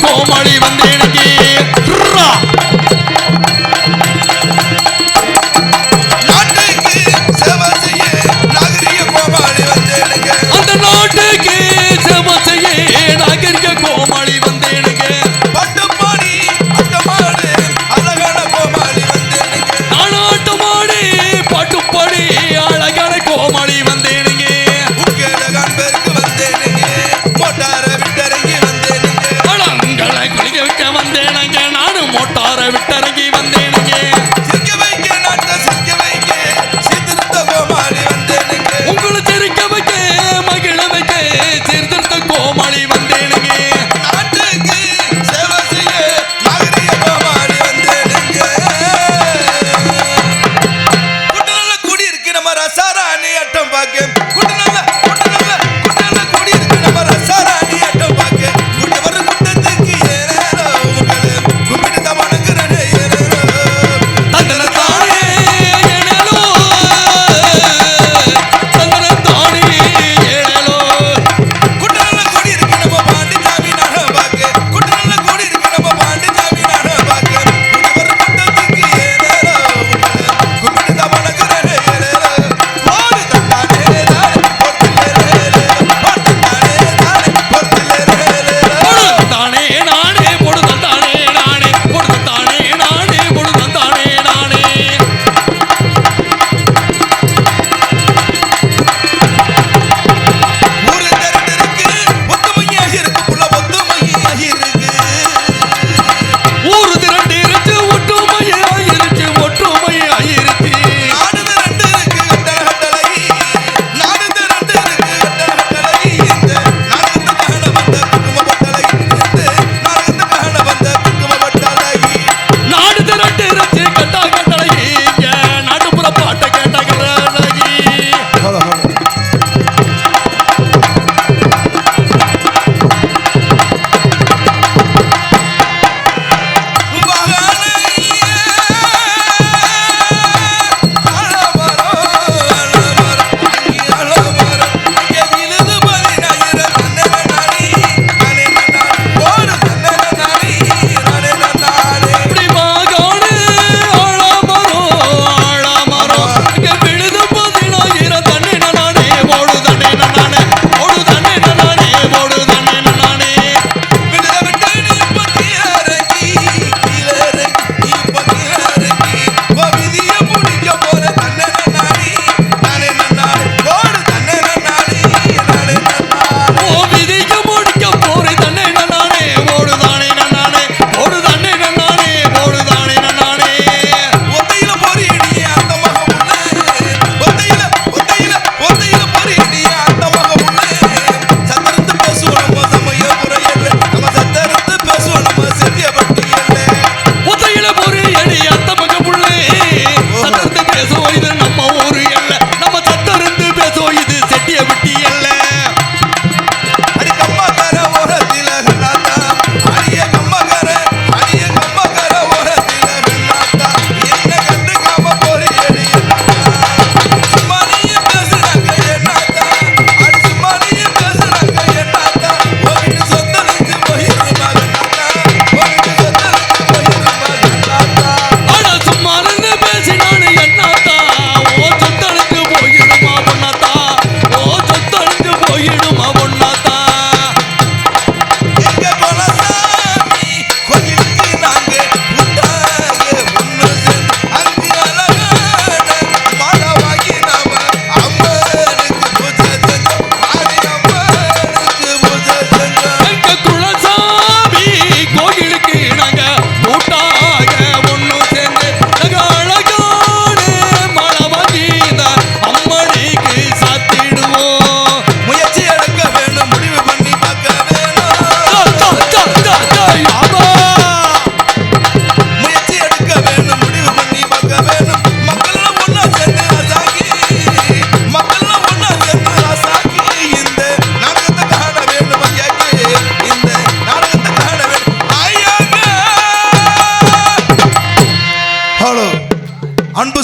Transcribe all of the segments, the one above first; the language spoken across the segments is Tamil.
கோமாளி வந்தேனுங்க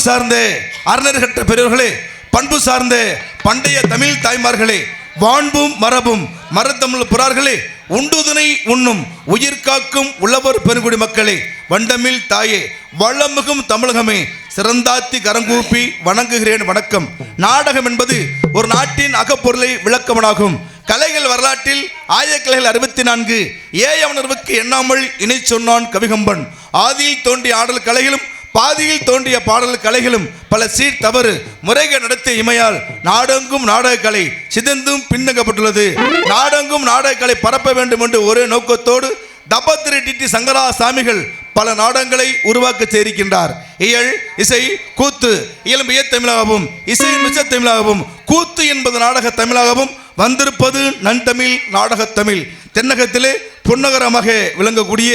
சார்ந்த அறநெறிகட்ட பெரியவர்களே, பண்பு சார்ந்த பண்டைய தமிழ் தாய்மார்களே, வான்பும் மரபும் மரத்தமிழ் புறார்களே, உண்டுதனை உண்ணும் உயிர் காக்கும் உழவர் பெருங்குடி மக்களே, வண்டமிழ் தாயே, வளமிகும் தமிழகமே, சிறந்தாத்தி கரங்கூப்பி வணங்குகிறேன் வணக்கம். நாடகம் என்பது ஒரு நாட்டின் அகப்பொருளை விளக்கமனாகும். கலைகள் வரலாற்றில் ஆயக்கலைகள் 64, ஏயவனர்வுக்கு எண்ணாமல் இணை சொன்னான் கவிகம்பன். ஆதியில் தோன்றிய ஆடல் கலைகளும் பாதியில் தோன்றிய பாடல் கலைகளும் பல சீர் தவறு முறைகள் நடத்திய இமையால் நாடெங்கும் நாடக கலை சிதைந்தும் பின்னங்கப்பட்டுள்ளது. நாடெங்கும் நாடக கலை பரப்ப வேண்டும் என்று ஒரே நோக்கத்தோடு தபத்திரி டிடி சங்கரா சாமிகள் பல நாடகங்களை உருவாக்க செய்திருக்கின்றார். இயல், இசை, கூத்து இயல்பு தமிழாகவும் இசையின் மிச்ச தமிழாகவும் கூத்து என்பது நாடக தமிழாகவும் வந்திருப்பது நன்தமிழ் நாடக தமிழ். தென்னகத்திலே பொன்னகரமாக விளங்கக்கூடிய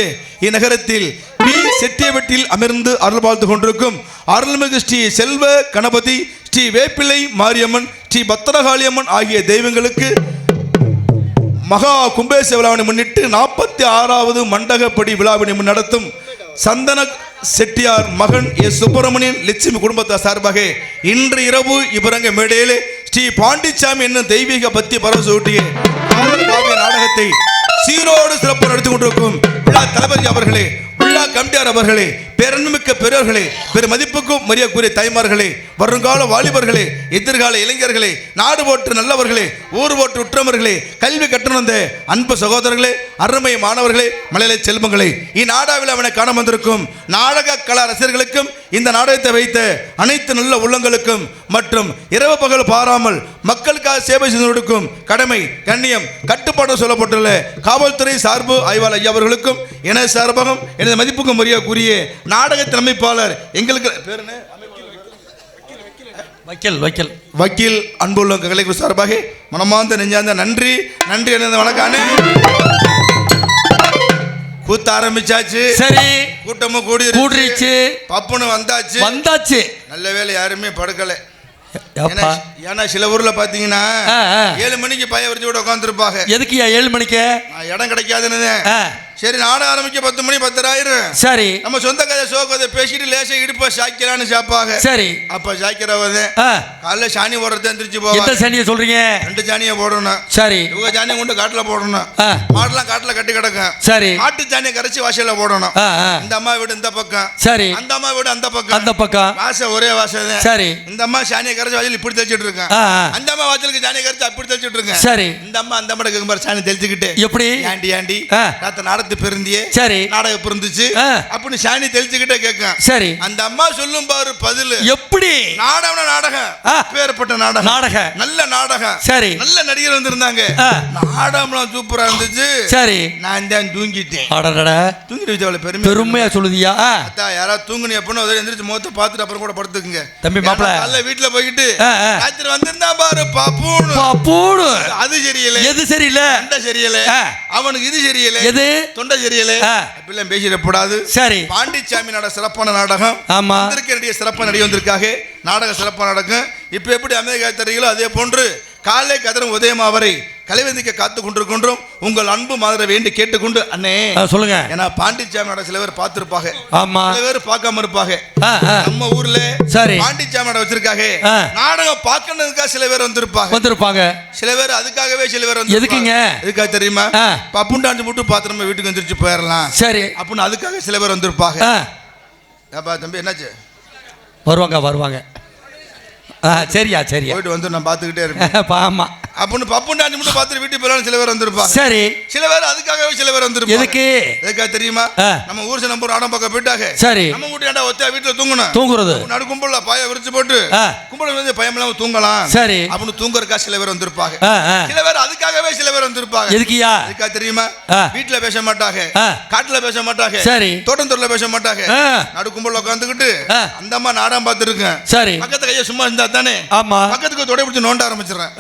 இந்நகரத்தில் பி செட்டியவெட்டில் அமர்ந்து அருள் வாழ்ந்து கொண்டிருக்கும் அருள்மிகு ஸ்ரீ செல்வ கணபதி, ஸ்ரீ வேப்பிலை மாரியம்மன், ஸ்ரீ பத்திரகாளியம்மன் ஆகிய தெய்வங்களுக்கு மகா கும்பேச விழாவினை முன்னிட்டு 46வது மண்டகப்படி விழாவினை முன்னடத்தும் சந்தன செட்டியார் மகன் எஸ் சுப்பிரமணியன் லட்சுமி குடும்பத்தார் சார்பாக இன்று இரவு இவரங்க மேடையிலே ஸ்ரீ பாண்டிச்சாமி என்னும் தெய்வீக பக்தி பரவசூட்டிய நாடகத்தை சீரோடு சிறப்பு நடத்தி கொண்டிருக்கும் விழா தளபதி அவர்களே, விழா கமிட்டியார் அவர்களே, பேரன்மிக்க பெரியோர்களே, பெரு மதிப்புக்கும் மரியாதைக்குரிய தாய்மார்களே, வருங்கால வாலிபர்களே, எதிர்கால இளைஞர்களே, நாடு போற்று நல்லவர்களே, ஊர் போற்று உற்றவர்களே, கல்வி கற்றணந்த அன்பு சகோதரர்களே, அருமை மாணவர்களே, மலையாள செல்வங்களே, இந்நாடாவில் அவனை காண வந்திருக்கும் நாடக கலா ரசிகர்களுக்கும் இந்த நாடகத்தை வைத்த அனைத்து நல்ல உள்ளங்களுக்கும் மற்றும் இரவு பகல் பாராமல் மக்களுக்காக சேவை செய்து கொடுக்கும் கடமை கண்ணியம் கட்டுப்பாடு சொல்லப்பட்டுள்ள காவல்துறை சார்பு ஆய்வாளர் ஐயா அவர்களுக்கும் எனது சார்பாகவும் எனது மதிப்புக்கும் மரியாதைக்குரிய நாடகத்தின் அமைப்பாளர் எங்களுக்கு பேர் என்ன? வக்கீல் அன்புள்ள கலைக்குழு சார்பாக மனமார்ந்த நெஞ்சார்ந்த நன்றி எனது வணக்கம். கூத்த ஆரம்பிச்சாச்சு, சரி, கூட்டமும் கூடிருச்சு, பப்புன்னு வந்தாச்சு. நல்ல வேலை யாருமே படுக்கல. ஏன்னா சில ஊர்ல பாத்தீங்கன்னா 7 மணிக்கு பைய வரிச்சு கூட உட்காந்துருப்பாங்க. எதுக்குயா 7 மணிக்கு? இடம் கிடைக்காதுன்னு. சரி, நாடகம் ஆரம்பிக்க 10 மணி 10:30 ஆயிரும். சரி, நம்ம சொந்த கதை சோ கதை பேசிட்டு லேசா இடுப்ப சாய்க்கிறான்னு சாப்பாங்க. சரி, அப்ப சாய்க்கிறவங்க காலைல சாணி போடுறது எந்திரிச்சு போவாங்க. எந்த சாணியை சொல்றீங்க? 2 சாணியை போடணும். சரி, இவங்க சாணியை கொண்டு காட்டுல போடணும். மாடெல்லாம் காட்டுல கட்டி கிடக்கும். சரி, மாட்டு சாணியை கரைச்சி வாசல்ல போடணும். இந்த அம்மா வீடு இந்த பக்கம், சரி, அந்த அம்மா வீடு அந்த பக்கம், வாசல் ஒரே வாசல். சரி, இந்த அம்மா சாணியை கரைச்சி வாசல் இப்படி தெளிச்சிட்டு இருக்கேன், அந்த அம்மா வாசலுக்கு சாணியை கரைச்சி அப்படி தெளிச்சிட்டு இருக்கேன். சரி, இந்த அம்மா அந்த அம்மா கேட்கும் பாரு சாணி தெளிச்சுக்கிட்டு எப்படி ஆண்டி நாத்த பெருந்தியே, சரி, நாடகம் பிறந்துச்சு அப்படின்னு சாணி தெளிச்சுக்கிட்டே கேட்க. சரி, அந்த அம்மா சொல்லும் பாரு பதில் எப்படி? நாடகம் பேர்பட்ட நாடகம், நல்ல நாடகம். சரி, நல்ல நடிகர் வந்திருந்தாங்க, நாடகம் சூப்பரா இருந்துச்சு. சரி, நான் தான் தூங்கிட்டேன். தூங்கிட்டு பெருமையா சொல்லுதியா? யாராவது தூங்குனி அப்படின்னு எந்திரிச்சு முகத்தை பார்த்துட்டு அப்புறம் கூட படுத்துக்குங்க தம்பி. மாப்பிள்ள வீட்டுல போய்கிட்டு ராத்திரி வந்திருந்தா பாரு பாப்பூடு. அது சரியில்லை, எது சரியில்லை? சரியில்லை அவனுக்கு, இது சரியில்லை, எது தொண்டை சரியில்லை, அப்படிலாம் பேசிடக்கூடாது. சரி, பாண்டிச்சாமி சிறப்பான நாடகம். ஆமா, சிறப்பான நடிகை வந்திருக்காங்க. நாடகம் சிறப்பான நடக்கும். இப்ப எப்படி அமெரிக்கா தெரியுங்களோ அதே போன்று காலை கதிரும் உதயமா வரை கலைவந்திக்க காத்து கொண்டிருக்கின்றோம். உங்கள் அன்பு மாதிரி வேண்டி கேட்டுக்கொண்டு அண்ணே சொல்லுங்க. ஏன்னா பாண்டிச்சாமி சில பேர் பார்த்திருப்பாங்க, சில பேர் பார்க்காம இருப்பாங்க. நம்ம ஊர்ல சரி பாண்டிச்சாமி வச்சிருக்காங்க, நாடகம் பார்க்கறதுக்காக சில பேர் வந்திருப்பாங்க. சில பேர் அதுக்காகவே சில பேர் வந்து எதுக்குங்க? எதுக்காக தெரியுமா? பப்புண்டாஞ்சு போட்டு பார்த்து நம்ம வீட்டுக்கு வந்துருச்சு போயிடலாம். சரி, அப்படின்னு அதுக்காக சில பேர் வந்திருப்பாங்க. தம்பி என்னாச்சு? வருவாங்க. சரியா போயிட்டு வந்து நான் பார்த்துக்கிட்டே இருக்கேன். ஆமா, அப்படின்னு பப்புண்டாஞ்சு மட்டும் பார்த்துட்டு வீட்டுக்கு போயிடலாம் சில பேர் வந்திருப்பாங்க. சரி, சில பேர் அதுக்காகவே சில பேர் வந்திருப்பாங்க. எதுக்காக தெரியுமா? நம்ம ஊர் நம்பர் ஆடம் பக்கம் போயிட்டாங்க. சரி, நம்ம வீட்டு ஒத்த வீட்டுல தூங்குறது நடு கும்பல பாய விரிச்சு போட்டு கும்பல வந்து பயம் இல்லாம தூங்கலாம். சரி, அப்படின்னு தூங்குறதுக்காக சில பேர் வந்திருப்பாங்க. சில பேர் அதுக்காகவே சில பேர் வந்திருப்பாங்க. எதுக்கியா? எதுக்காக தெரியுமா? வீட்டுல பேச மாட்டாங்க, காட்டுல பேச மாட்டாங்க, சரி, தோட்டத்துல பேச மாட்டாங்க, நடு கும்பல உட்காந்துக்கிட்டு அந்த அம்மா நாடகம் பார்த்துருக்கேன். சரி, பக்கத்து கைய சும்மா இருந்தா தானே, ஆமா, பக்கத்துக்கு தொட பிடிச்சு நோண்ட ஆரம்பிச்சிடறேன்.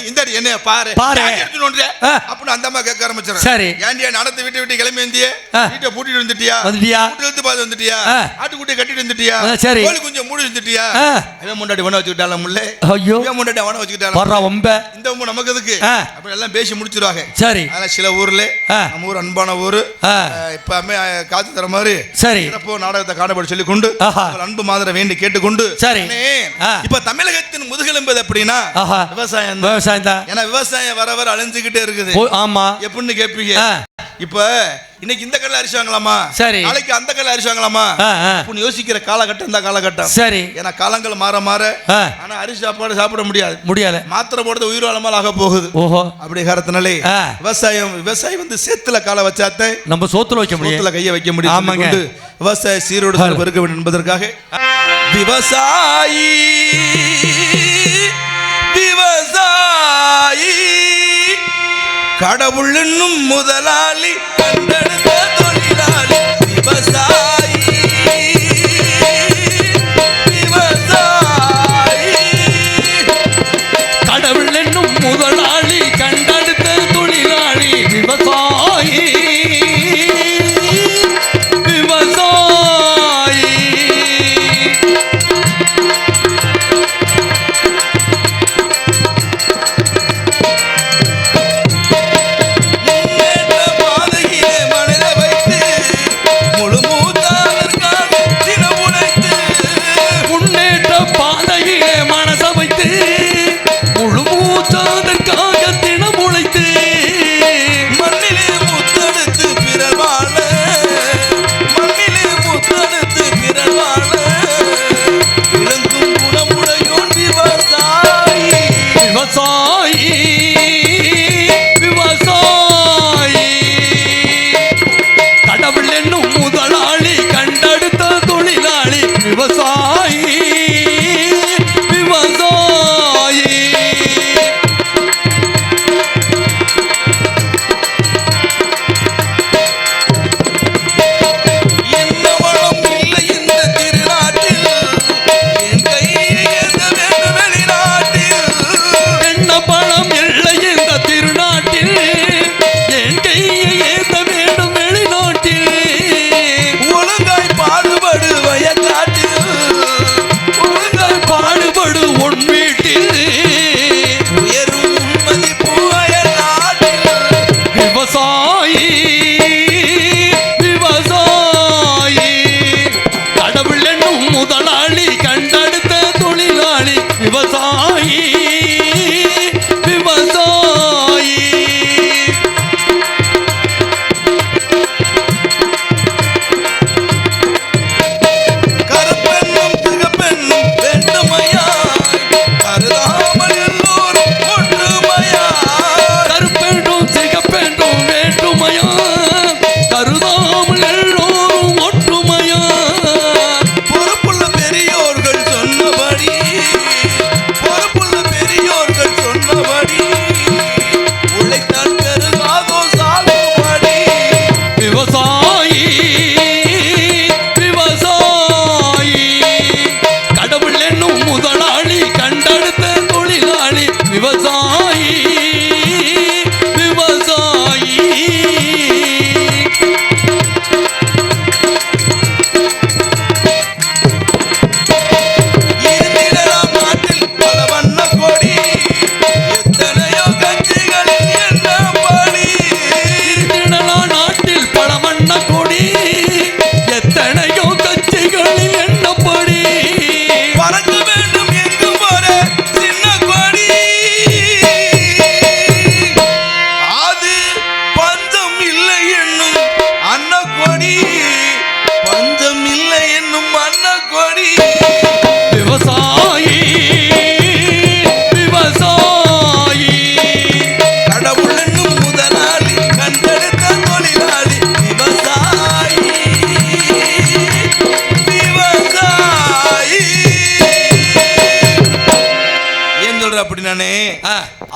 இந்தாடி என்ன பாரு அப்படின்னு அந்த அம்மா கேட்க ஆரம்பிச்சிடறேன். சரி, ஏன்டியா நடந்து விட்டு கிளம்பி வந்தியே, வீட்டை பூட்டிட்டு வந்துட்டியா, வீட்டுல பார்த்து வந்துட்டியா, ஆட்டுக்குட்டியை கட்டிட்டு வந்துட்டியா, சரி, கோழி கொஞ்சம் மூடி வந்துட்டியா, அவன் முன்னாடி வன வச்சுக்கிட்டாலும் முல்லை, ஐயோ முன்னாடி வன வச்சுக்கிட்டாலும் இந்த நமக்கு எதுக்கு அப்படி எல்லாம் எல்லாம் பேசி முடிச்சிருவாங்க. சரி. அதனால சில ஊர்ல நம்ம ஊர் அன்பான ஊர் இப்பமே காத்து தர மாதிரி சரி சிறப்பு நாடகத்தை காணப்பட சொல்லி கொண்டு அன்பு மாதிரி வேண்டி கேட்டுக்கொண்டு சரி இப்ப தமிழகத்தின் முதுகெலும்பு அப்படின்னா விவசாயம் தான். ஏன்னா விவசாயம் வர வர அழிஞ்சுக்கிட்டே இருக்குது. ஆமா எப்படின்னு கேட்பீங்க. இப்ப இன்னைக்கு இந்த கல்ல அரிசாங்களாமா சரி நாளைக்கு அந்த கல்ல அரிசாங்களாமா அப்படின்னு யோசிக்கிற காலகட்டம் இந்த காலகட்டம் சரி. ஏன்னா காலங்கள் மாற மாற ஆனா அரிசி சாப்பாடு சாப்பிட முடியாது மாத்திரை போடுறது உயிர்வாழமால் ஆக போகுது. ஓஹோ அப்படி காரணத்தினாலே விவசாயம் வந்து சேத்துல கால வச்சாத்த நம்ம சோத்துல வைக்க முடியும், சோத்துல கைய வைக்க முடியும். விவசாய சீரோடு இருக்க வேண்டும் என்பதற்காக விவசாயி கடவுள் என்னும் முதலாளி கண்டெடுத்த தொழிலாளி விவசாயி கடவுள் என்னும் முதலாளி கண்டெடுத்த தொழிலாளி விவசாயி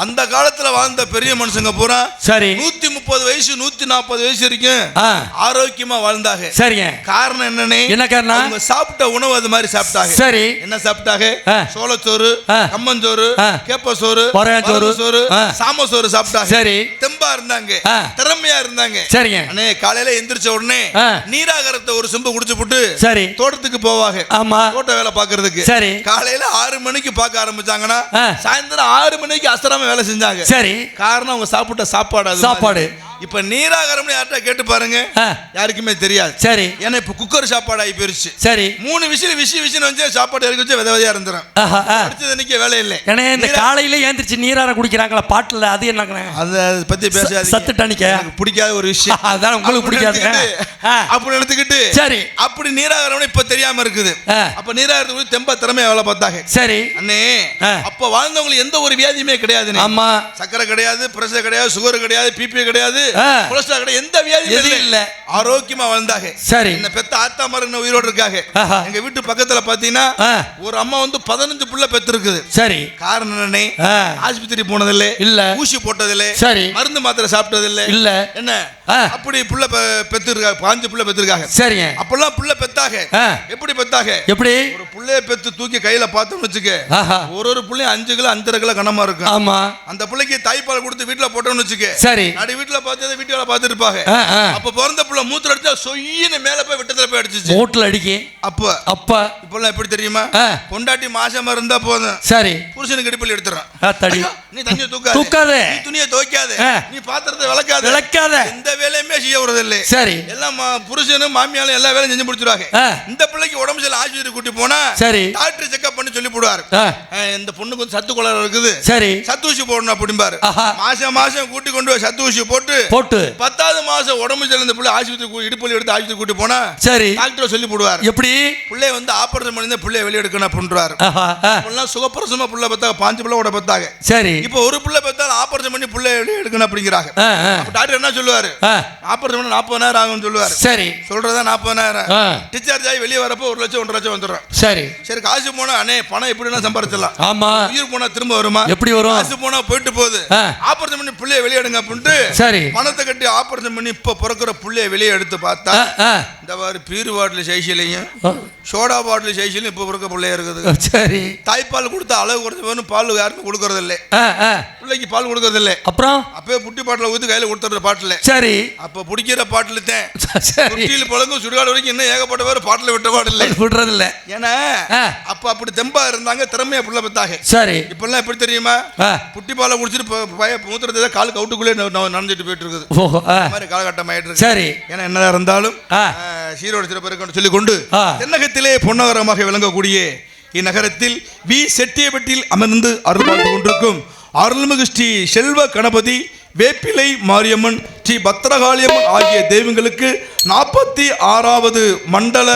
அந்த காலத்துல வாழ்ந்த பெரிய மனுஷங்க பூரா சரி 130 130 வயசு 140 வயசு வரைக்கும் ஆரோக்கியமா வாழ்ந்தாங்க. சரிங்க. காரணம் என்னன்னு? என்ன காரணம்? அவங்க சாப்பிட்ட உணவு அது மாதிரி சாப்பிட்டாங்க. சரி. என்ன சாப்பிட்டாங்க? சோளச்சோறு, கம்மஞ்சோறு, கேப்பசோறு, சோறு, சாமசோறு சாப்பிட்டாங்க. சரி. தெம்பா இருந்தாங்க, திறமையா இருந்தாங்க. சரிங்க. அண்ணே காலையில எந்திரிச்ச உடனே நீராகாரத்தை ஒரு செம்பு குடிச்சு போட்டு சரி தோட்டத்துக்கு போவாங்க. ஆமா, தோட்ட வேலை பாக்குறதுக்கு. சரி. காலையில 6 மணிக்கு பார்க்க ஆரம்பிச்சாங்கன்னா சாயந்தரம் 6 மணிக்கு அசராம வேலை செஞ்சாங்க. சரி. காரணம் அவங்க சாப்பிட்ட சாப்பாடு. இப்ப நீராகாரம்னு யார்கிட்ட கேட்டு பாருங்க, யாருக்குமே தெரியாது. சரி. ஏன்னா இப்ப குக்கர் சாப்பாடு ஆகி போயிருச்சு. சரி. 3 விசில் வந்து சாப்பாடு இறக்கி வச்சு வித விதையா இருந்துரும். அடுத்தது நிக்க வேலை இல்லை. ஏன்னா இந்த காலையில ஏந்திரிச்சு நீராகாரம் குடிக்கிறாங்களா பாட்டுல, அது என்ன அதை பத்தி பேசாது, சத்து டானிக்க பிடிக்காத ஒரு விஷயம். அதான் உங்களுக்கு பிடிக்காது அப்படி எடுத்துக்கிட்டு சரி அப்படி நீராகாரம் இப்ப தெரியாம இருக்குது. அப்ப நீராகாரத்துக்கு தெம்பா திறமையா வேலை பார்த்தாங்க. சரி அண்ணே. அப்ப வாழ்ந்தவங்களுக்கு எந்த ஒரு வியாதியுமே கிடையாது. ஆமா, சக்கரை கிடையாது, பிரஷர் கிடையாது, சுகர் கிடையாது, பிபி கிடையாது, கொலஸ்ட்ரால் கிடையாது, எந்த வியாதியும் இல்ல. ஆரோக்கியமா வாழ்ந்தாங்க. சரி. என்ன பெத்த ஆத்தா மரங்க உயிரோடு இருக்காங்க. எங்க வீட்டு பக்கத்துல பாத்தீங்கன்னா ஒரு அம்மா வந்து 15 புள்ள பெத்து இருக்குது. சரி. காரணம் என்னன்னே? ஆஸ்பத்திரி போனதில்லை, இல்ல ஊசி போட்டதில்லை, சரி மருந்து மாத்திரை சாப்பிட்டதில்லை, இல்ல என்ன அப்படி புள்ள பெத்திருக்காங்க. 5 புள்ள பெத்திருக்காங்க. சரிங்க. அப்பெல்லாம் புள்ள பெத்தாக எப்படி பெத்தாக? எப்படி? ஒரு புள்ளைய பெத்து தூக்கி கையில பார்த்தோம்னு வச்சுக்க, ஒரு புள்ளையும் 5 கிலோ 5.5 கிலோ கனமா இருக்கும். ஆமா. அந்த புள்ளைக்கு தாய்ப்பால் கொடுத்து வீட்டுல போட்டோம்னு வச்சுக்க, சரி நடு வீட்டுல பார்த்ததை வீட்டுல பார்த்துட்டு இருப்பாங்க. அப்ப பிறந்த புள்ள மூத்திர அடிச்சா சொயின்னு மேல போய் விட்டத்துல போய் அடிச்சிச்சு. மூட்டில் அடிக்கி. அப்ப இப்பெல்லாம் எப்படி தெரியுமா? பொண்டாட்டி மாசமா இருந்தா போதும், சரி புருஷனுக்கு இடுப்பில் எடுத்துறான். நீ தண்ணியை தூக்காத, நீ துணியை துவைக்காத, நீ பாத்திரத்தை விளக்காத, எந்த வேலையுமே செய்ய விடுறதில்லை. சரி. எல்லாம் புருஷனும் மாமியாலும் எல்லா வேலையும் செஞ்சு முடிச்சிருவாங்க. இந்த பிள்ளைக்கு உடம்பு சரியில்லை, ஆஸ்பத்திரி கூட்டி போனா சரி டாக்டர் செக்அப் பண்ணி சொல்லி போடுவாரு. இந்த பொண்ணுக்கு வந்து சத்து கோளாறு இருக்குது, சரி சத்து ஊசி போடணும் அப்படிம்பாரு. மாசம் கூட்டி கொண்டு போய் சத்து ஊசி போட்டு 10வது மாசம் உடம்பு சரியில்லை பிள்ளை ஆஸ்பத்திரி இடுப்புல எடுத்து ஆஸ்பத்திரி கூட்டி போனா சரி டாக்டர் சொல்லி போடுவார். எப்படி? பிள்ளைய வந்து ஆபரேஷன் பண்ணி பிள்ளைய வெளியே எடுக்கணும் அப்படின்றாரு. சுகப்பிரசமா புள்ள பத்தாங்க, 5 பிள்ளை கூட பத்தாங்க. சரி. இப்போ ஒரு பிள்ளை பத்தாலும் ஆபரேஷன் பண்ணி பிள்ளை வெளியே எடுக்கணும் அப்படிங்கிறாங்க. டாக்டர் என்ன சொல்லுவாரு? ஆபரேஷன் பண்ண 40,000 ஆகும் சொல்லுவாரு. சரி. சொல்றதா 40,000. டிஸ்சார்ஜ் ஆகி வெளியே வரப்போ 1 லட்சம் 1.5 லட்சம் வந்துடும். சரி. சரி காசு போனா அண்ணே பணம் எப்படின்னா சம்பாதிச்சிடலாம். ஆமா. உயிர் போனா திரும்ப வருமா? எப்படி வரும்? காசு போனா போயிட்டு போகுது. ஆபரேஷன் பண்ணி பிள்ளைய வெளியே எடுங்க அப்படின்ட்டு சரி பணத்தை கட்டி ஆபரேஷன் பண்ணி இப்ப பிறக்கிற பிள்ளைய வெளியே எடுத்து பார்த்தா இந்த மாதிரி பீரு பாட்டில் சைசிலையும் சோடா பாட்டில் சைசிலையும் இப்ப பிறக்க பிள்ளையா இருக்குது. சரி. தாய்ப்பால் கொடுத்த அளவு குறைஞ்ச பால் யாருக்கும் கொடுக்கறது இல்லை, பிள்ளைக்கு பால் கொடுக்கறது இல்லை. அப்புறம் அப்பவே புட்டி பாட்டில ஊத்தி கையில கொடுத்துற பாட்டில். சரி. அப்ப பிடிக்கிற பாட்டில் தான் பழங்கும் சுடுகாடு வரைக்கும் இன்னும் ஏகப்பட்ட பேர் பாட்டில் விட்ட பாட்டில் விடுறது இல்லை. ஏன்னா அப்ப அப்படி தெம்பா இருந்தாங்க, திறமையா புள்ள பத்தாங்க. சரி. இப்ப எல்லாம் எப்படி தெரியுமா? புட்டி பாலை குடிச்சிட்டு மூத்திரத்தை கால் கவுட்டுக்குள்ளே நனைஞ்சிட்டு போயிட்டு இருக்குது. காலகட்டம் ஆயிட்டு இருக்கு. சரி. ஏன்னா என்ன இருந்தாலும் சீரோடு சிறப்பு சொல்லிக் கொண்டு தென்னகத்திலே பொன்னகரமாக விளங்கக்கூடிய இந்நகரத்தில் வி செட்டியப்பட்டியில் அமர்ந்து அருள் பார்த்து கொண்டிருக்கும் அருள்மிகு ஸ்ரீ செல்வ கணபதி, வேப்பிலை மாரியம்மன், ஸ்ரீ பத்திரகாளியம்மன் ஆகிய தெய்வங்களுக்கு 46வது மண்டல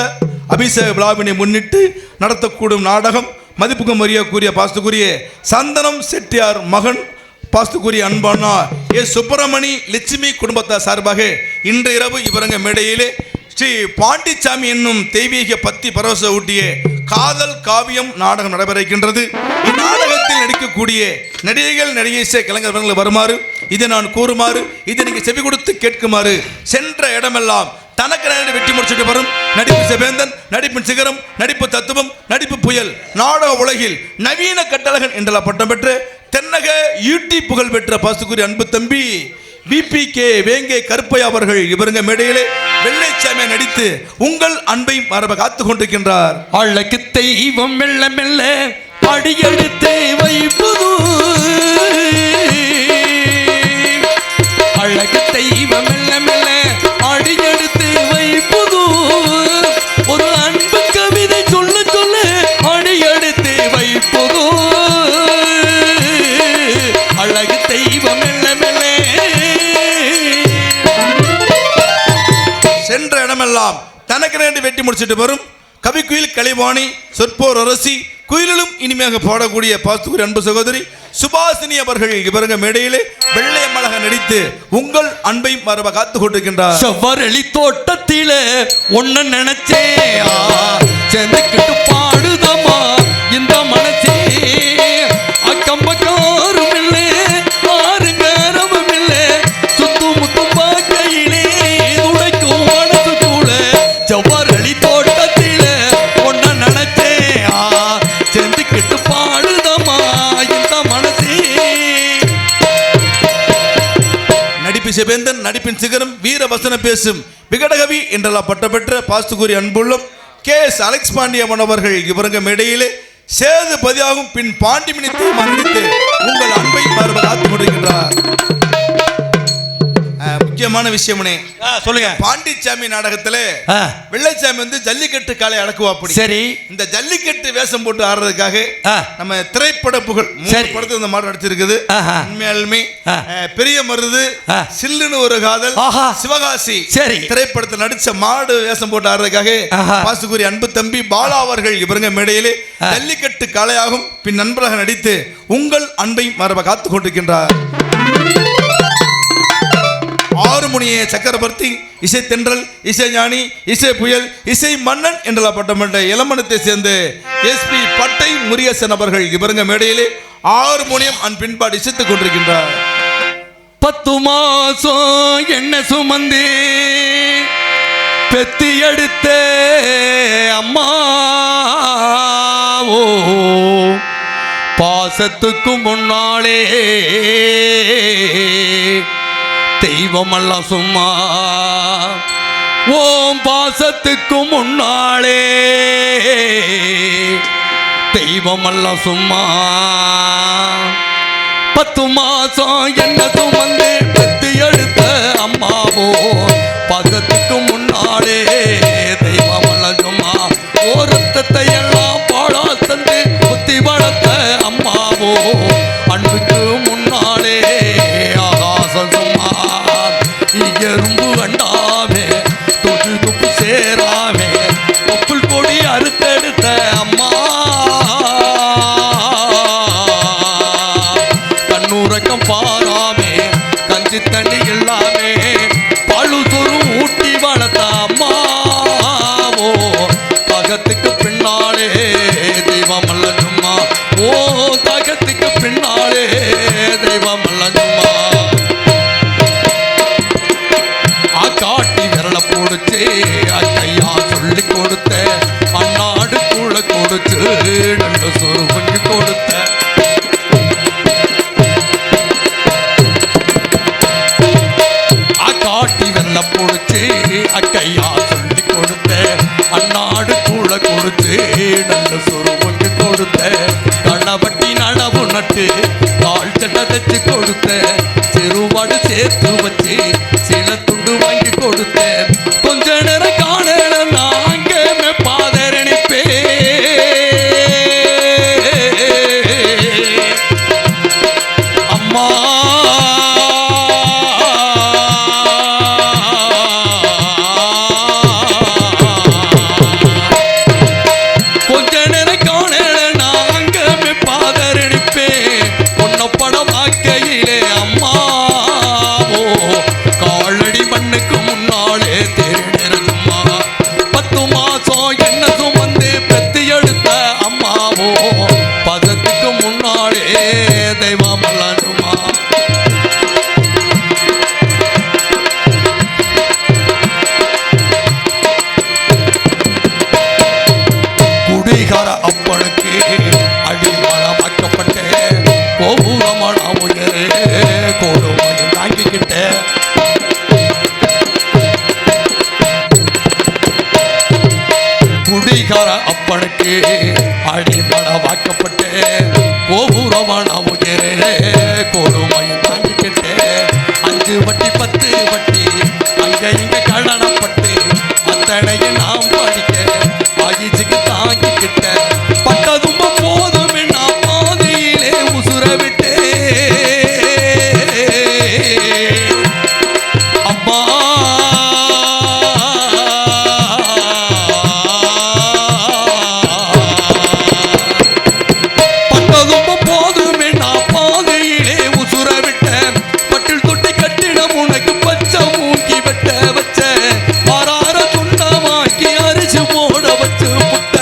அபிஷேக விழாவினை முன்னிட்டு நடத்தக்கூடும் நாடகம் மதிப்புக்கு மரியாதைக்குரிய பாஸ்துக்குரிய சந்தனம் செட்டியார் மகன் பாஸ்துக்குரிய அன்பானா ஏ சுப்பிரமணி லட்சுமி குடும்பத்தார் சார்பாக இன்று இரவு இவரங்க மேடையிலே ஸ்ரீ பாண்டிச்சாமி என்னும் தெய்வீக பத்தி பரவச ஊட்டிய காதல் காவியம் நாடகம் நடைபெற இருக்கின்றது. இந்நாடகத்தில் நடிக்கக்கூடிய நடிகைகள் நடிகை கலைஞர்கள் வருமாறு, இதை நான் கூறுமாறு, இதை நீங்க செவி கொடுத்து கேட்குமாறு சென்ற இடமெல்லாம் தனக்கு வெற்றி முடிச்சுட்டு வரும் நடிப்பு செவேந்தன், நடிப்பின் சிகரம், நடிப்பு தத்துவம், நடிப்பு புயல், நாடக உலகில் நவீன கட்டழகன் என்ற பட்டம் பெற்ற தென்னக யூடி புகழ் பெற்ற பாஸ்துக்குரிய அன்பு தம்பி விபிகே வேங்கை கருப்பையா அவர்கள் இவருங்க மேடையிலே வெள்ளைச்சாமியா நடித்து உங்கள் அன்பை மரப காத்து கொண்டிருக்கின்றார். அழகு தெய்வம் மெல்ல மெல்ல அடியெடுத்து வைப்புது, அழகு தெய்வம் மெல்ல மெல்ல அடியெடுத்து வைப்புது, ஒரு அன்பு கவிதை சொல்ல சொல்ல அடியெடுத்து வைப்புது, அழகு தெய்வம் மெல்ல மெல்ல. சென்ற இடமெல்லாம் தனக்கு நேர்ந்து வெட்டி முடிச்சிட்டு வரும் கவிக்குயில் கலைவாணி, சொற்போர் அரசி, குயிலும் இனிமையாக பாடக்கூடிய பாஸ்துக்குரிய அன்பு சகோதரி சுபாசினி அவர்கள் இவருங்க மேடையிலே வெள்ளையம்மளாக நடித்து உங்கள் அன்பை மரப காத்து கொண்டிருக்கின்றார். செவ்வரளி தோட்டத்திலே ஒன்ன நினைச்சே சேர்ந்துக்கிட்டு பாடுதமா இந்த மனசே, அக்கம் பக்கம் இல்லை, ஆறுங்க அரவும் இல்லை, சுத்து முத்து ரிஷபேந்தன் நடிப்பின் சிகரம் வீர வசனம் பேசும் விகடகவி என்றெல்லாம் பட்ட பெற்ற பாஸ்துகுரி அன்புள்ளும் KS அலெக்ஸ் பாண்டியம்மன் அவர்கள் இவருங்க மேடையிலே சேது பதியாகும் பின் பாண்டிமினித்தை மன்னித்து உங்கள் அன்பை மறுப காத்து கொண்டிருக்கின்றார். முக்கியமான விஷயம்னே சொல்லுங்க. பாண்டிச்சாமி நாடகத்துல வெள்ளைச்சாமி வந்து ஜல்லிக்கட்டு காலை அடக்குவாப்படி. சரி, இந்த ஜல்லிக்கட்டு வேஷம் போட்டு ஆடுறதுக்காக நம்ம திரைப்பட புகழ் படத்தை இந்த மாதிரி நடிச்சிருக்குது. உண்மையாலுமே பெரிய மருது, சில்லுன்னு ஒரு காதல், சிவகாசி சரி திரைப்படத்தில் நடிச்ச மாடு வேஷம் போட்டு ஆடுறதுக்காக பாசுகுரி அன்பு தம்பி பாலா அவர்கள் இவருங்க மேடையிலே ஜல்லிக்கட்டு காளையாகும் பின் நண்பராக நடித்து உங்கள் அன்பை மரப காத்துக் கொண்டிருக்கின்றார். ஆறுமுனிய சக்கரவர்த்தி, இசை தென்றல், இசை ஞானி, இசை புயல், இசை மன்னன் என்ற பட்டமன்ற இளமனத்தை சேர்ந்து SP பட்டை முருகேசன் அவர்கள் இவருங்க மேடையிலே ஆறுமுனியம் அன் பின்பாடு இசைத்துக் கொண்டிருக்கின்றார். 10 மாசம் என்ன சுமந்து பெத்தி எடுத்த அம்மா ஓ பாசத்துக்கு முன்னாலே தெய்வமல்ல சும்மா ஓம் பாசத்துக்கு முன்னாலே தெய்வமல்ல சும்மா 10 மாசம் என்ன சுமந்து பெத்து எடுத்த அம்மாவோ பாசத்துக்கு முன்னாலே தெய்வமல்ல சும்மா ஓ ரத்தத்தை எல்லாம் பாழா தந்து புத்தி வளர்த்த அம்மாவோ அன்புக்கு முன்னாலே ஆகாசம் சும்மா எறும்பு கண்டாமே தொட்டு துப்பு சேராமே தொப்புள் கொடி அறுத்தெடுத்த அம்மா கண்ணூரக்கம் பாராமே கஞ்சி தண்ணி இல்லாமே பழு சொரு ஊட்டி வளர்த்த அம்மாவோ தகத்துக்கு பின்னாலே தெய்வம் அல்ல சும்மா ஓ தகத்துக்கு பின்னாலே தெய்வம் அல்ல சும்மா காட்டி விரல போடுச்சு கையா சொல்லி கொடுத்த அண்ணாடு கூட கொடுத்து நல்ல சொரு கொஞ்சம் கொடுத்த காட்டி விரல போடுச்சு கையா சொல்லி கொடுத்த அண்ணாடு கூட கொடுத்து நல்ல சொரு கொஞ்சம் கொடுத்த கணவட்டி நனவு நட்டு கால் சட்டை தச்சு கொடுத்த சிறுவாடு சேர்த்து வச்சு சில துண்டு வாங்கி கொடுத்தேன் கொஞ்ச நேரம் காணல நாங்க பாதரணிப்பே அம்மா கொஞ்ச நேரம் காணல நாங்க பாதரணிப்பே பொன்ன படம் ஆக்கையிலே அம்மா காலடி மண்ணுக்கு முன்னாலே தேர்ந்தெடுக்குமா 10 மாசம் என்ன சுமந்து பெத்து எடுத்த அம்மாவோ பதத்துக்கு முன்னாலே தெய்வம் அல்லனுமா குடிகார அப்பனுக்கு அடிமளமாக்கப்பட்ட கோபுரமான உயரே கோடுமையும் தாங்கிக்கிட்ட குடிகார அப்பனுக்கு அடிமளமாக்கப்பட்ட கோபுரமான உயரே கோடுமையும் தாங்கிக்கிட்ட 5 வட்டி 10 வட்டி அங்க இங்க கடனப்பட்டு அத்தனையும் நாம் படிக்க ஆகிச்சுக்கு தாங்கிக்கிட்ட பட்டதும் போதும் நான் பாதையிலே உசுர விட்டே அம்மா பட்டதும் போதுமே நான் பாதையிலே உசுர விட்டேன் பட்டில் தொட்டி கட்டிடம் உனக்கு பச்சை மூங்கி வெட்ட வச்ச ஆறார துண்டமாக்கி அரிசி போட வச்சு புட்ட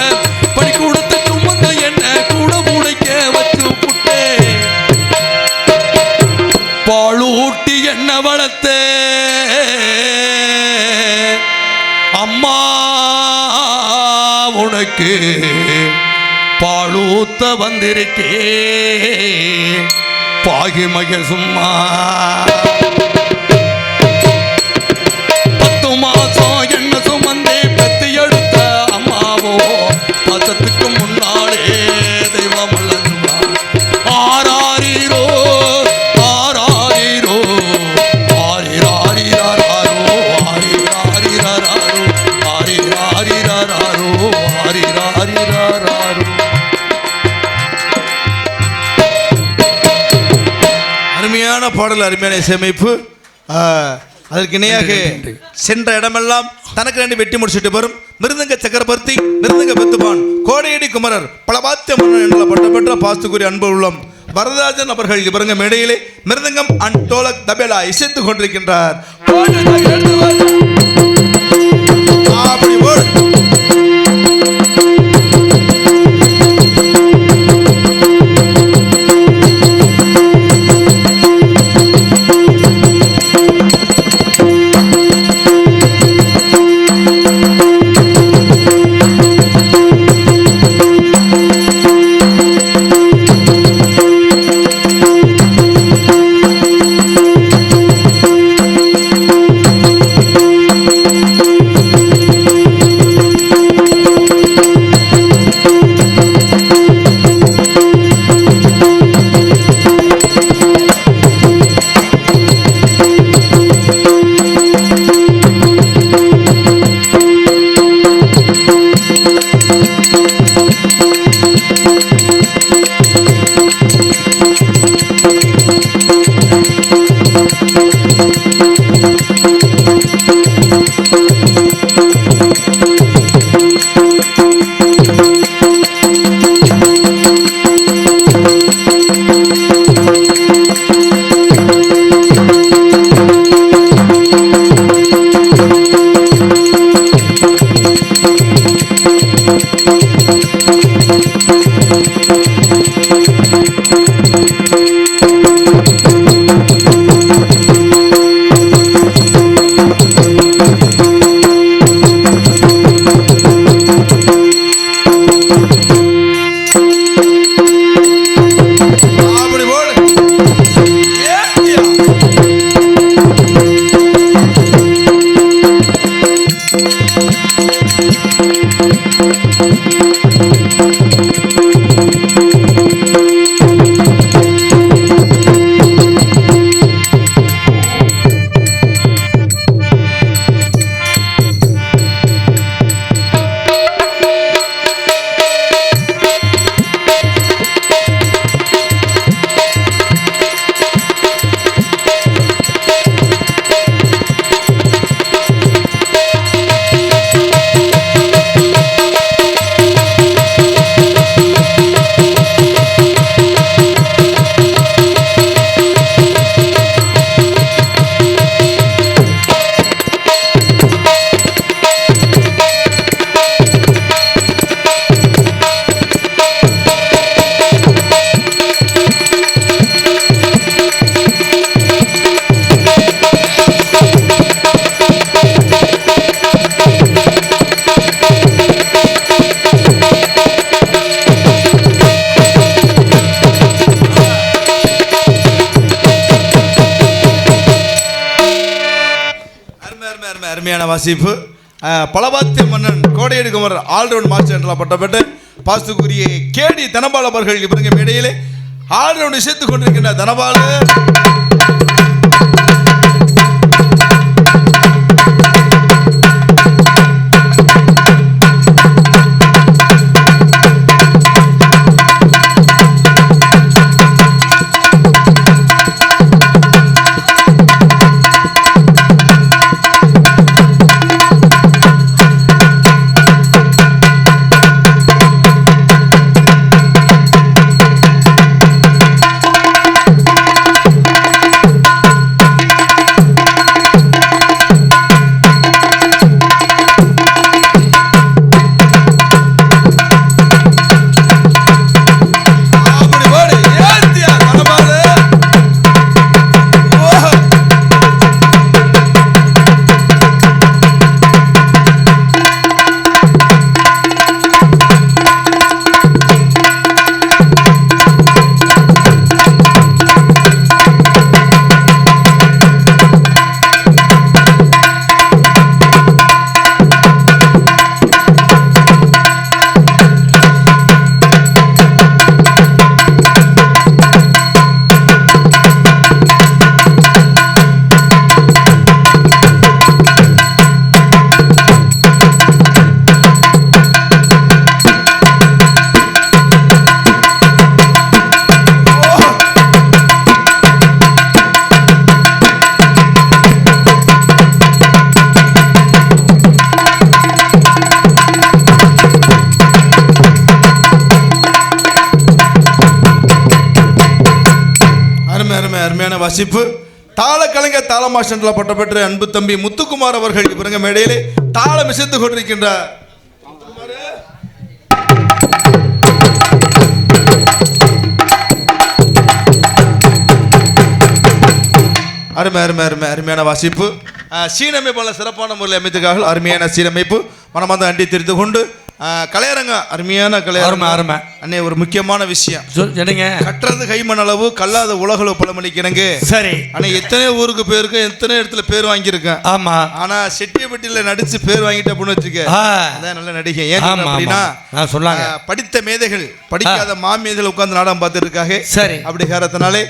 படி கொடுத்த சுமந்த என்ன கூட முடைக்க வச்சு புட்டே பாலூட்டி என்ன வளர்த்த அம்மா உனக்கு பாலூத்த வந்திருக்கே பாகிமக சும்மா அருமையான பாடல், அருமையான இசையமைப்பு. அதற்கு இணையாக சென்ற இடமெல்லாம் தனக்கு ரெண்டு வெட்டி முடிச்சுட்டு வரும் மிருதங்க சக்கரவர்த்தி, மிருதங்க பெத்துபான், கோடையடி குமரர், பலபாத்திய மன்னன் என்ற பட்டம் பெற்ற பாஸ்துக்குரிய அன்பு உள்ளம் வரதராஜன் அவர்கள் இவருங்க மேடையிலே மிருதங்கம் அண்ட் டோலக் தபேலா இசைத்துக் கொண்டிருக்கின்றார். அப்படி போல் அருமையான வாசிப்பு. பலபாத்திய மன்னன் கோடையடி குமரர் ஆல்ரவுண்ட் மாஸ்டர் என்ற பட்டம் பெற்ற பாஸ்துக்குரிய கேடி தனபால் அவர்கள் இவருங்க மேடையிலே ஆல்ரவுண்ட் இசைத்துக் கொண்டிருக்கின்ற தனபால் அருமையான வாசிப்பு. தாள கலைஞர் தாளமாஸ்டர் பட்டம் பெற்ற அன்பு தம்பி முத்துக்குமார் அவர்கள் இவருங்க மேடையிலே தாளம் இசைத்துக் கொண்டிருக்கின்றார். அருமையான வாசிப்பு. சீனமைப்பு சிறப்பான முறையில் அமைத்துக்காக அருமையான சீனமைப்பு மனமார்ந்த நன்றி தெரிந்து கொண்டு கலையரங்க அருமையான கலையரங்க அண்ணே ஒரு முக்கியமான விஷயம் கட்டுறது கைமண் அளவு கல்லாத உலகளவு பழமளிக்கிறங்க. சரி ஆனா எத்தனை ஊருக்கு போயிருக்கு, எத்தனை இடத்துல பேர் வாங்கியிருக்கேன். ஆமா ஆனா செட்டியப்பட்டியில நடிச்சு பேர் வாங்கிட்ட அப்படின்னு வச்சுக்க அதான் நல்ல நடிகை. ஏன் அப்படின்னா சொல்லாங்க படித்த மேதைகள் படிக்காத மாமேதைகள் உட்கார்ந்து நாடகம் பார்த்துட்டு இருக்காங்க. சரி அப்படி காரணத்தினாலே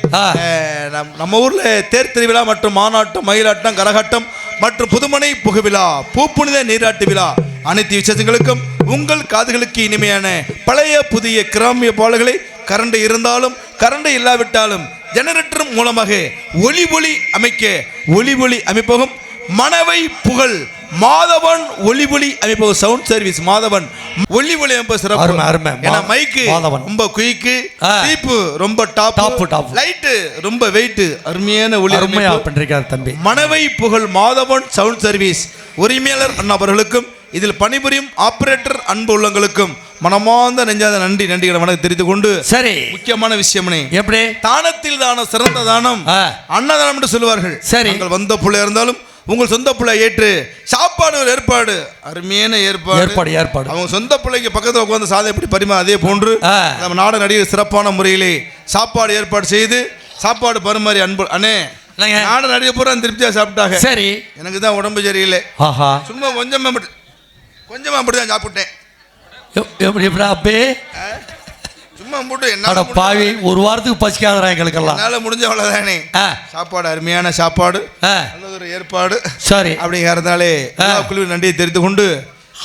நம்ம ஊர்ல தேர் திருவிழா மற்றும் மாநாட்டம் மயிலாட்டம் கரகாட்டம் மற்றும் புதுமனை புகுவிழா பூப்புனித நீராட்டு விழா அனைத்து விசேஷங்களுக்கும் உங்கள் காதுகளுக்கு இனிமையான பழைய புதிய கிராமிய பாடல்களை கரண்ட் இருந்தாலும் கரண்ட் இல்லாவிட்டாலும் ஜெனரேட்டர் மூலமாக ஒளி அமைப்பகம் மனவை புகழ் மாதவன் ஒளி அமைப்பகம் சவுண்ட் சர்வீஸ் மாதவன் ஒளி அமைப்பு சிறப்பு. ஏன்னா மைக்கு ரொம்ப குயிக்கு, டீப்பு ரொம்ப டாப், லைட்டு ரொம்ப வெயிட், அருமையான ஒளி பண்றார் தம்பி. மனவை புகழ் மாதவன் சவுண்ட் சர்வீஸ் உரிமையாளர் அண்ணா அவர்களுக்கும் இதில் பணிபுரியும் ஆபரேட்டர் அன்பு உள்ளங்களுக்கும் மனமார்ந்த நெஞ்சாத நன்றிகளை வணக்கம் தெரிந்து கொண்டு சரி முக்கியமான விஷயம் எப்படி தானத்தில் தானம் சிறந்த தானம் அன்னதானம் என்று சொல்லுவார்கள். சரி உங்கள் வந்த புள்ள இருந்தாலும் உங்கள் சொந்த பிள்ளை ஏற்று சாப்பாடு ஒரு ஏற்பாடு அருமையான ஏற்பாடு அவங்க சொந்த பிள்ளைக்கு பக்கத்தில் உட்காந்து சாதம் எப்படி பரிமா அதே போன்று நம்ம நாட நடிகர் சிறப்பான முறையிலே சாப்பாடு ஏற்பாடு செய்து சாப்பாடு பரிமாறி அன்பு அண்ணே நாட நடிகை பூரா திருப்தியா சாப்பிட்டாங்க. சரி எனக்கு தான் உடம்பு சரியில்லை, சும்மா கொஞ்சமா அப்படிதான் சாப்பிட்டேன். சும்மா போட்டு என்ன பாவி ஒரு வாரத்துக்கு பசிக்காதரா எங்களுக்கெல்லாம் என்னால முடிஞ்ச அவ்வளவுதானே. சாப்பாடு அருமையான சாப்பாடு நல்லதொரு ஏற்பாடு. சரி அப்படிங்கிறதாலே குழு நன்றியை தெரிந்து கொண்டு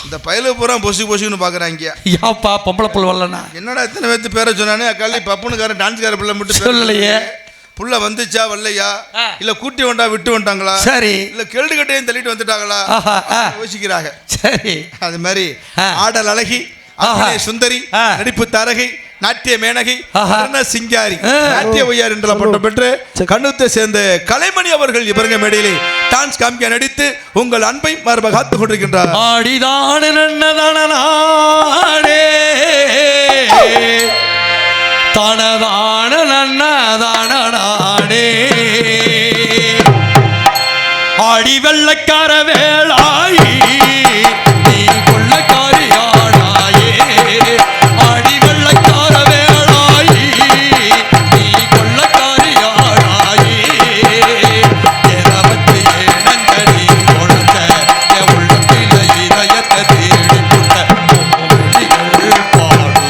இந்த பயலு பூரா பொசுன்னு பாக்குறாங்க. ஏப்பா பொம்பளை புள்ள வரலன்னா என்னடா எத்தனை பேர்த்து பேரை சொன்னானே அக்காலி பப்புனுக்காரன் டான்ஸ்கார பிள்ளை மட்டும் சொல்லலையே. புள்ள வந்துச்சா வரலையா இல்ல கூட்டி வந்தா விட்டு வந்துட்டாங்களா சரி இல்ல கேள்வி கட்டையும் தள்ளிட்டு வந்துட்டாங்களா யோசிக்கிறாங்க. சரி அது மாதிரி ஆடல் அழகி சுந்தரி நடிப்பு தாரகை நாட்டிய மேனகை சிங்காரி நாட்டிய ஒய்யார் என்ற பட்டம் பெற்று கண்ணுத்தை சேர்ந்த கலைமணி அவர்கள் இவருங்க மேடையிலே டான்ஸ் காமிக்க நடித்து உங்கள் அன்பை மார்ப காத்துக் கொண்டிருக்கின்றார். தனதான நன்னதானே ஆடி வெள்ளக்கார வேளாயி நீ கொள்ளக்காரியானாயே ஆடி வெள்ளக்கார வேளாயி நீ கொள்ளக்காரியானாயே எதவத்து ஏனங்கடி கொடுத்த என் உள்ளத்தில இதயத்தை தேடி புட்ட வெளிகள் பாடுதோ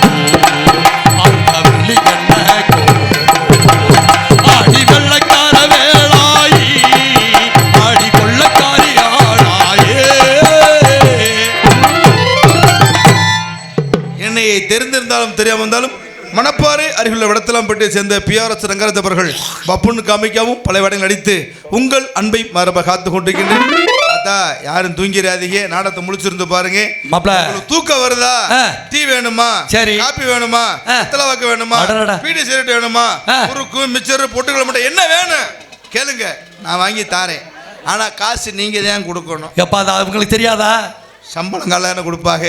அந்த வெளிகள் ஆடி வெள்ளக்கார வேளாயி ஆடி கொள்ளக்காரியானாயே. என்னையை தெரிந்திருந்தாலும் தெரியாமல் இருந்தாலும் மணப்பாறை அருகிலுள்ள விடத்தலாம் பெற்று சேர்ந்த PRS ரங்கராஜ் அவர்கள் பப்புன்னு காமிக்கவும் பல வேடங்கள் நடித்து உங்கள் அன்பை மரப காத்து கொண்டிருக்கின்றேன். யாரும் தூங்கிறாதீங்க, நாடகத்தை முடிச்சிருந்து பாருங்க. தூக்கம் வருதா, டீ வேணுமா, சரி காப்பி வேணுமா, தலவாக்க வேணுமா, பீடி சிகரெட் வேணுமா, குறுக்கு மிச்சர் பொட்டுக்களை மட்டும் என்ன வேணும் கேளுங்க, நான் வாங்கி தாரேன். ஆனா காசு நீங்க தான் கொடுக்கணும். எப்பா அவங்களுக்கு தெரியாதா? சம்பளம் காலையான கொடுப்பாங்க.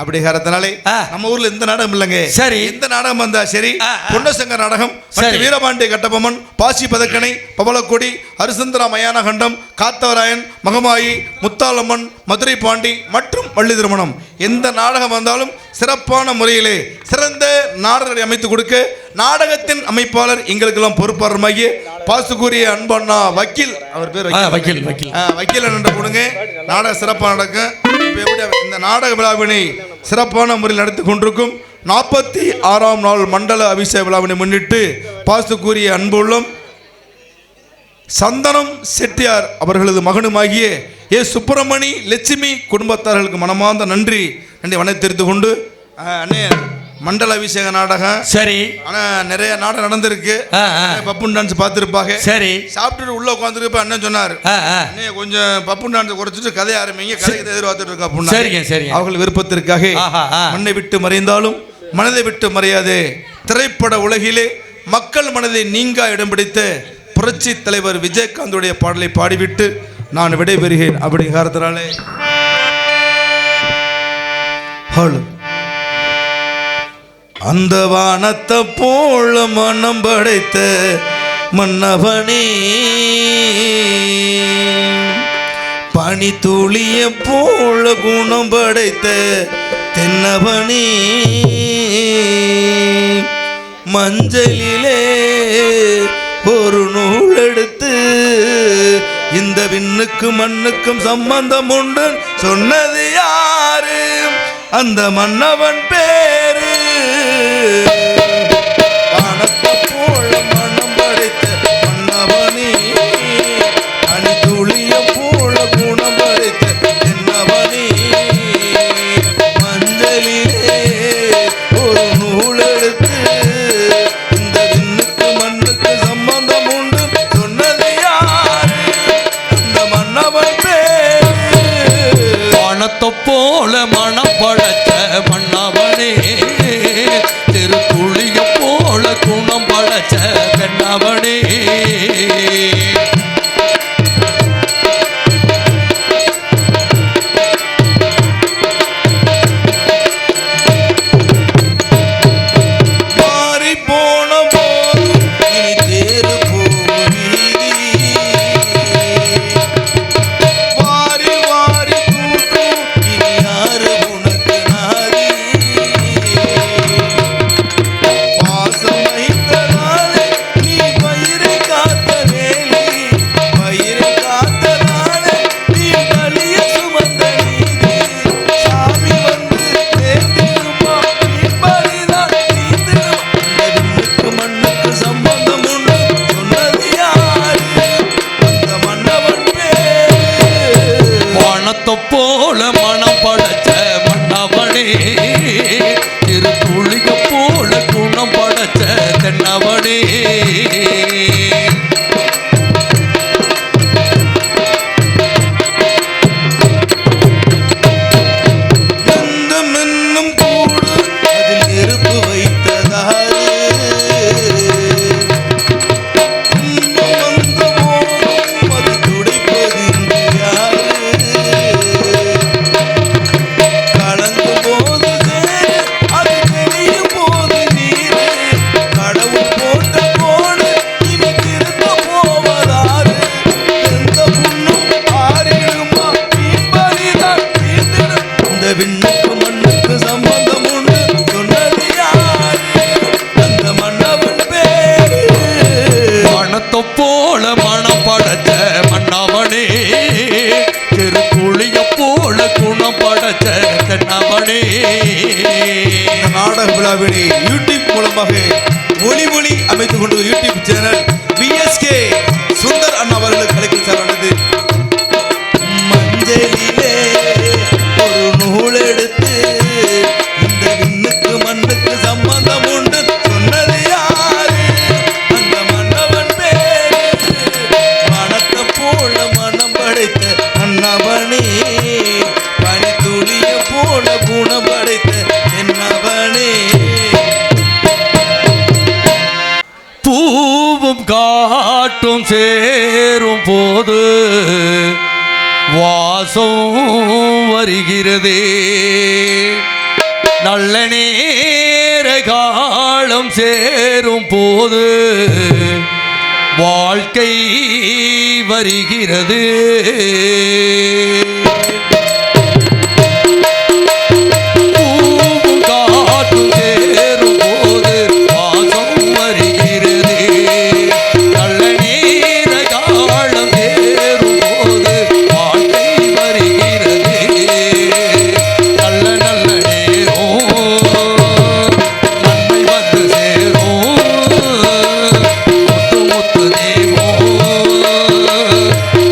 அப்படி காரணத்தினாலே நம்ம ஊர்ல இந்த நாடகம் இல்லைங்க. சரி இந்த நாடகம் வந்தா சரி பொன்னசங்க நாடகம் வீரபாண்டிய கட்டபொம்மன் பாசி பதக்கணை பவளக்கொடி ஹரிசந்திரா மயான கண்டம் காத்தவராயன் மகமாயி முத்தாலம்மன் மதுரை பாண்டி மற்றும் வள்ளி திருமணம் எந்த நாடகம் வந்தாலும் சிறப்பான முறையிலே சிறந்த நாடகத்தை அமைத்து கொடுக்க நாடகத்தின் அமைப்பாளர் எங்களுக்கெல்லாம் பொறுப்பாளருமாகிய பாசுக்குரிய அன்பண்ணா வக்கீல் அவர் பேர் வக்கீல் என்ற கொடுங்க. நாடகம் சிறப்பாக நடக்கும். இந்த நாடக விழாவினை சிறப்பான முறையில் நடத்தி கொண்டிருக்கும் 46ஆம் நாள் மண்டல அபிஷேக விழாவினை முன்னிட்டு பாசுக்குரிய அன்புள்ளம் சந்தனம் செட்டியார் அவர்களது மகனுமாகிய சுப்பிரமணி லட்சுமி குடும்பத்தார்களுக்கு மனமார்ந்த நன்றி வணக்கம் தெரிந்து கொண்டு அண்ணே மண்டல அபிஷேக நாடகம் சரி ஆனா நிறைய நாடகம் நடந்திருக்கு. பப்புன் டான்ஸ் பார்த்துருப்பாங்க. சரி சாப்பிட்டுட்டு உள்ள உட்காந்துருப்ப அண்ணன் சொன்னார் கொஞ்சம் பப்புன் டான்ஸ் குறைச்சிட்டு கதையை ஆரம்பிங்க, கதையை எதிர்பார்த்துட்டு இருக்கா அப்படின்னா சரிங்க சரி அவர்கள் விருப்பத்திற்காக மண்ணை விட்டு மறைந்தாலும் மனதை விட்டு மறையாது திரைப்பட உலகிலே மக்கள் மனதை நீங்கா இடம் பிடித்த புரட்சி தலைவர் விஜயகாந்துடைய பாடலை பாடிவிட்டு நான் விடைபெறுகிறேன். அப்படிங்கிறதுனாலே அந்த வானத்தை போல மனம் படைத்த மன்னவனே, பனி துளிய போல குணம் படைத்த தென்னவனே, மஞ்சளிலே ஒரு நூல் எடுத்து இந்த விண்ணுக்கு மண்ணுக்கும் சம்பந்தம் உண்டு சொன்னது யாரு? அந்த மன்னவன் பேரு. வானத்தை போல மனம் படைத்த மன்னவனே, பனி துளிய போல குணம் படைத்த தென்னவனே, மஞ்சளிலே ஒரு நூல் எடுத்து இந்த விண்ணுக்கு மண்ணுக்கு சம்பந்தம் உண்டு சொன்னது யாரு? அந்த மன்னவன் பேரு. வானத்தை போல மனம் படைச்ச மன்னவனே, திருத்துளிய போல குணம் படைச்ச தென்னவனே, போல மனம் படைச்ச மன்னவனே, திருத்துளிக போல குணம் படைச்ச தென்னவனே, போல மனம் படைச்ச மன்னவனே, திருத்துளிய போல குணம் படைச்ச தென்னவனே. நாடக விழாவினை யூடியூப் மூலமாக ஒளி அமைத்துக் கொண்டு யூடியூப் சேனல் BSK சுந்தர் அண்ணா அவர்களுக்கு அழைக்கும் சாரானது. மஞ்சளிலே ஒரு நூல் எடுத்து இந்த விண்ணுக்கு மண்ணுக்கு சம்பந்தம் உண்டு சொன்னது யாரு? அந்த மன்னவன் பேரு. வானத்தை போல மனம் படைத்த அண்ணவனே, பனி துளிய போல குணம் படைத்த என்னவனே. பூவும் காட்டும் சேரும் போது வாசம் வருகிறதே, நல்ல நேர காலம் சேரும் போது வாழ்க்கை வருகிறது. பூவும் காட்டும் சேரும் போது வாசம் வருகிறது, நல்ல நேர காலம் சேரும் போது வாழ்க்கை வருகிறது. நல்ல நல்ல நேரம் நன்மை வந்து சேரும், முத்து முத்து தேவம்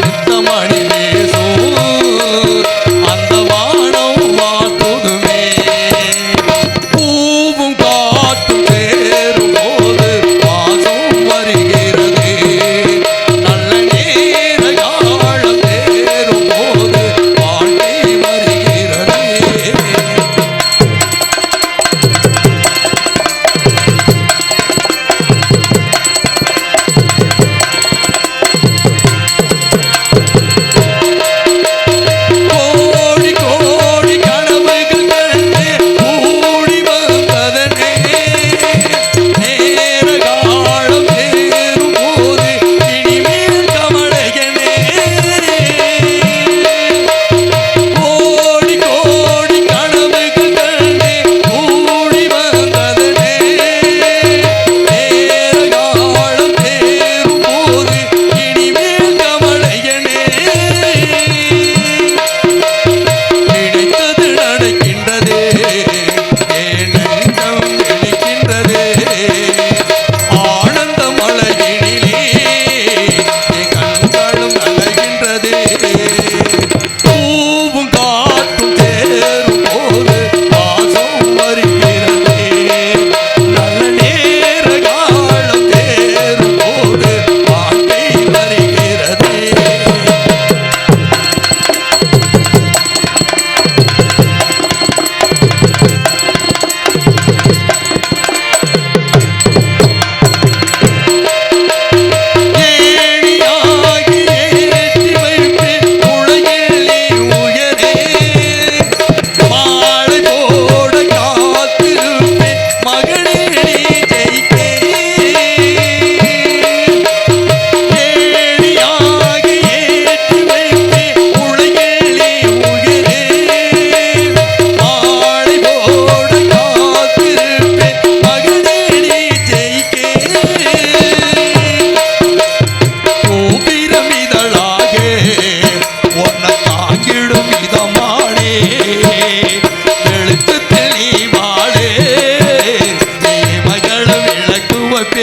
நித்தமணி பேசும்,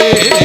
வந்தே